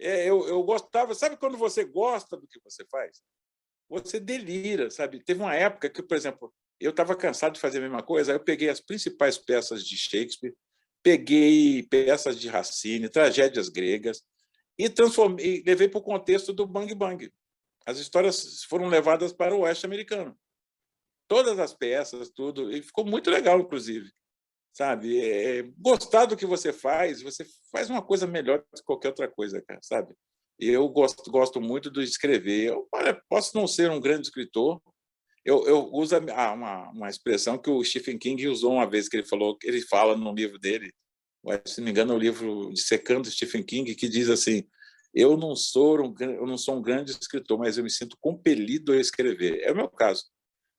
eu gostava. Sabe quando você gosta do que você faz? Você delira, sabe? Teve uma época que, por exemplo, eu estava cansado de fazer a mesma coisa, aí eu peguei as principais peças de Shakespeare, peguei peças de Racine, tragédias gregas, e transformei, levei para o contexto do Bang Bang. As histórias foram levadas para o oeste americano. Todas as peças, tudo, e ficou muito legal, inclusive. Sabe? Gostar do que você faz uma coisa melhor do que qualquer outra coisa, cara, sabe? Eu gosto muito de escrever. Olha, posso não ser um grande escritor. Eu uso uma expressão que o Stephen King usou uma vez, que ele falou, ele fala no livro dele, se não me engano, é o livro Dissecando Stephen King, que diz assim: eu não sou um grande escritor, mas eu me sinto compelido a escrever. É o meu caso.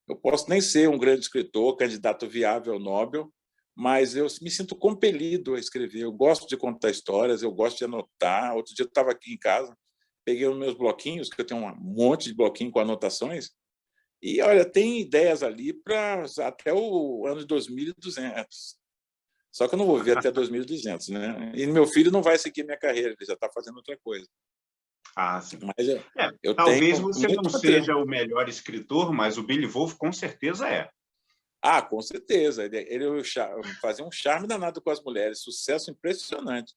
Eu posso nem ser um grande escritor, candidato viável ao Nobel, mas eu me sinto compelido a escrever. Eu gosto de contar histórias, eu gosto de anotar. Outro dia eu estava aqui em casa, peguei os meus bloquinhos, que eu tenho um monte de bloquinho com anotações, e, olha, tem ideias ali para até o ano de 2200. Só que eu não vou ver até 2200, né? E meu filho não vai seguir minha carreira, ele já está fazendo outra coisa. Ah, sim. Mas eu Talvez tenho você não muito material. seja o melhor escritor, mas o Billy Wolff com certeza é. Ah, com certeza. Ele fazia um charme danado com as mulheres, sucesso impressionante,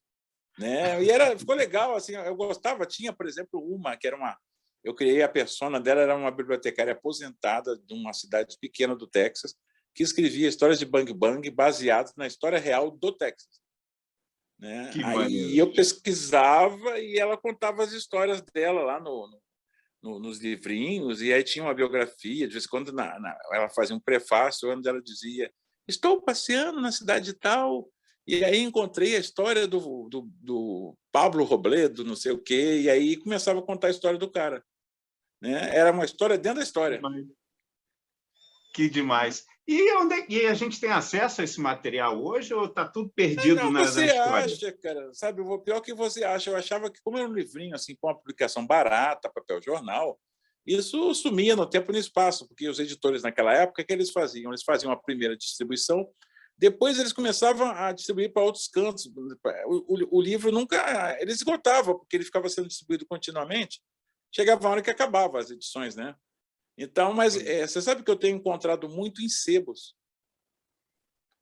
né? E ficou legal, assim, eu gostava. Tinha, por exemplo, uma que era eu criei a persona dela, era uma bibliotecária aposentada de uma cidade pequena do Texas, que escrevia histórias de Bang Bang baseadas na história real do Texas, né? Que Aí maneiro. eu pesquisava e ela contava as histórias dela lá nos livrinhos, e aí tinha uma biografia, de vez em quando ela fazia um prefácio onde ela dizia: estou passeando na cidade tal, e aí encontrei a história do Pablo Robledo, não sei o quê, e aí começava a contar a história do cara, né? Era uma história dentro da história. Que demais. E a gente tem acesso a esse material hoje ou está tudo perdido Não, na você história? acha, cara, sabe, o pior que você acha, eu achava que, como era um livrinho assim, com uma publicação barata, papel jornal, isso sumia no tempo e no espaço, porque os editores naquela época, o que eles faziam? Eles faziam a primeira distribuição, depois eles começavam a distribuir para outros cantos. O livro nunca... Ele esgotava, porque ele ficava sendo distribuído continuamente, chegava a hora que acabava as edições, né? Então, mas você sabe que eu tenho encontrado muito em sebos,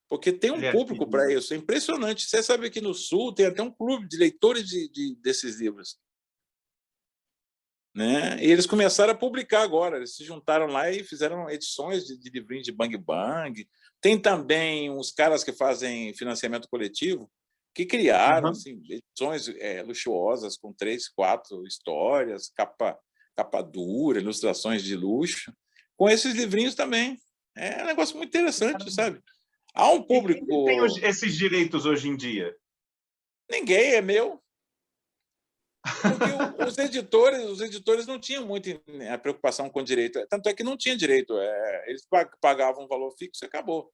porque tem um público para isso, é impressionante. Você sabe que no Sul tem até um clube de leitores desses livros, né? E eles começaram a publicar agora, eles se juntaram lá e fizeram edições de livrinhos de Bang Bang. Tem também uns caras que fazem financiamento coletivo, que criaram assim, edições luxuosas, com 3, 4 histórias, capa dura, ilustrações de luxo, com esses livrinhos também. É um negócio muito interessante, sabe? Há um E quem tem público... esses direitos hoje em dia? Ninguém, é meu. Porque os editores não tinham muito a preocupação com direito. Tanto é que não tinha direito. Eles pagavam um valor fixo e acabou.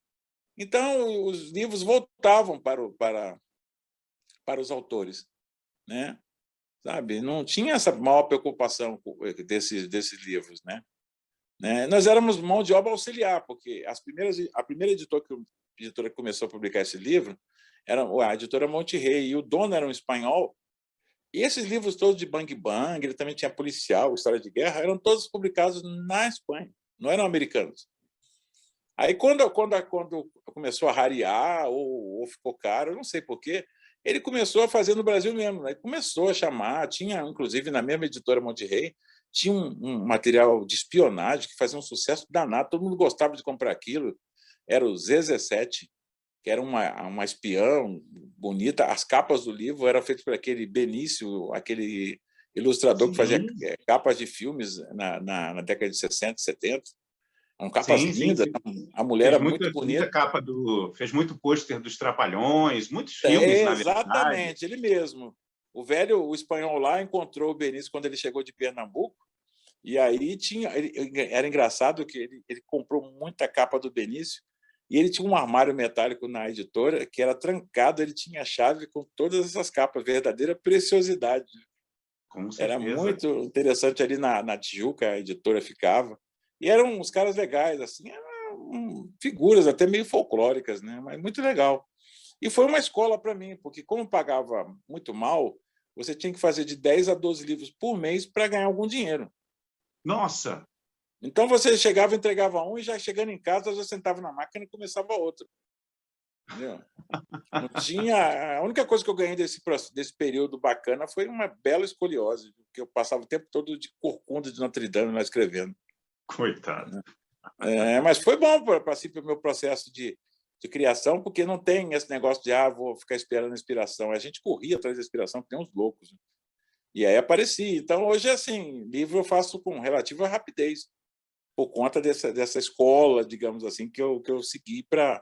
Então, os livros voltavam para os autores, né? Sabe? Não tinha essa maior preocupação desses livros, né? Nós éramos mão de obra auxiliar, porque a primeira editora que começou a publicar esse livro era a editora Monte Rey, e o dono era um espanhol. E esses livros todos de Bang Bang, ele também tinha Policial, História de Guerra, eram todos publicados na Espanha, não eram americanos. Aí, quando começou a rarear ou ficou caro, eu não sei porquê, ele começou a fazer no Brasil mesmo. Aí começou a chamar, tinha, inclusive, na mesma editora Monte Rey, tinha um material de espionagem que fazia um sucesso danado, todo mundo gostava de comprar aquilo. Era o ZZ7, que era uma espiã bonita. As capas do livro eram feitas por aquele Benício, aquele ilustrador que fazia capas de filmes na década de 60, 70. Eram capas lindas, a mulher Fez era muito bonita. fez muito pôster dos Trapalhões, muitos filmes, na verdade. Exatamente, ele mesmo. O espanhol lá encontrou o Benício quando ele chegou de Pernambuco, e aí era engraçado que ele comprou muita capa do Benício, e ele tinha um armário metálico na editora que era trancado, ele tinha a chave com todas essas capas, verdadeira preciosidade. Com Era certeza. muito interessante, ali na Tijuca, a editora ficava. E eram uns caras legais, assim, eram figuras até meio folclóricas, né? Mas muito legal. E foi uma escola para mim, porque como pagava muito mal, você tinha que fazer de 10 a 12 livros por mês para ganhar algum dinheiro. Nossa! Então, você chegava, entregava um, e já chegando em casa, já sentava na máquina e começava outro. Entendeu? Não tinha... A única coisa que eu ganhei desse período bacana foi uma bela escoliose, porque eu passava o tempo todo de corcunda de Notre Dame lá escrevendo. Coitado. Mas foi bom para assim, o meu processo de criação, porque não tem esse negócio de vou ficar esperando a inspiração. A gente corria atrás da inspiração, que tem uns loucos. Né? E aí aparecia. Então, hoje, assim, livro eu faço com relativa rapidez, por conta dessa escola, digamos assim, que eu segui para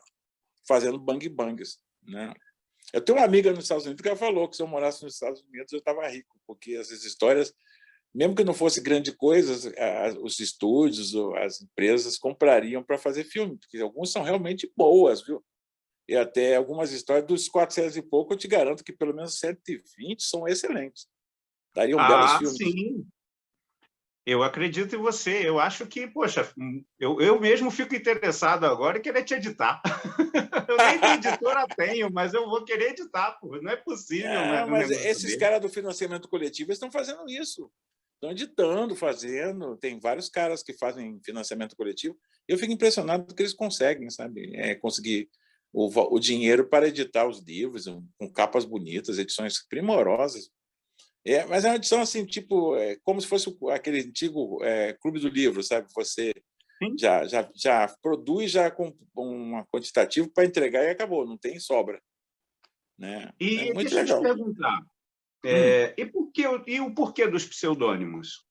fazendo bang-bangs. Né? Eu tenho uma amiga nos Estados Unidos que ela falou que se eu morasse nos Estados Unidos eu estava rico, porque essas histórias, mesmo que não fosse grande coisa, os estúdios, as empresas comprariam para fazer filme, porque alguns são realmente boas, viu? E até algumas histórias dos 400 e pouco, eu te garanto que pelo menos 120 são excelentes. Dariam belos filmes. Sim. Eu acredito em você. Eu acho que, poxa, eu mesmo fico interessado agora em querer te editar. Eu nem editora tenho, mas eu vou querer editar, pô. Não é possível, né? Mas esses caras do financiamento coletivo estão fazendo isso. Estão editando, fazendo. Tem vários caras que fazem financiamento coletivo. Eu fico impressionado do que eles conseguem, sabe? Conseguir o dinheiro para editar os livros, com capas bonitas, edições primorosas. Mas é uma edição assim, tipo, como se fosse aquele antigo Clube do Livro, sabe? Você já produz já com um quantitativo para entregar e acabou, não tem sobra. Né? E muito deixa legal. eu te perguntar, e o porquê dos pseudônimos?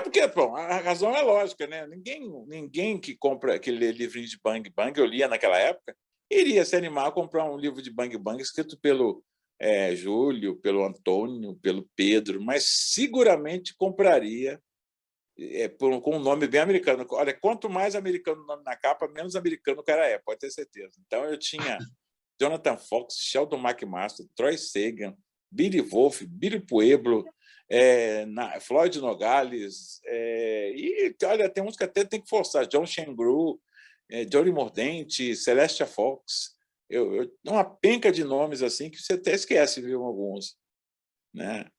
Porque, bom, a razão é lógica, né? Ninguém que compra aquele livrinho de Bang Bang, eu lia naquela época, iria se animar a comprar um livro de Bang Bang escrito pelo Júlio, pelo Antônio, pelo Pedro, mas seguramente compraria com um nome bem americano. Olha, quanto mais americano o nome na capa, menos americano o cara pode ter certeza. Então, eu tinha Jonathan Fox, Sheldon McMaster, Troy Sagan, Billy Wolfe, Billy Pueblo, Floyd Nogales, e olha, tem uns que até tem que forçar, John Shengru, Johnny Mordente, Celestia Fox, uma penca de nomes assim que você até esquece, viu, alguns. Né?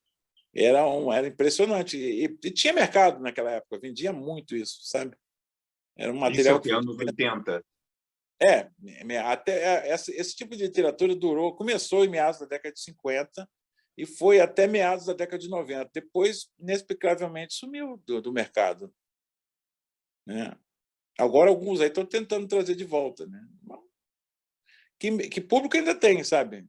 Era impressionante. E tinha mercado naquela época, vendia muito isso, sabe? Era um material Isso é o que anos 80. Até esse tipo de literatura começou em meados da década de 50 e foi até meados da década de 90. Depois, inexplicavelmente, sumiu do mercado. Né? Agora, alguns aí estão tentando trazer de volta. Né? Que público ainda tem, sabe?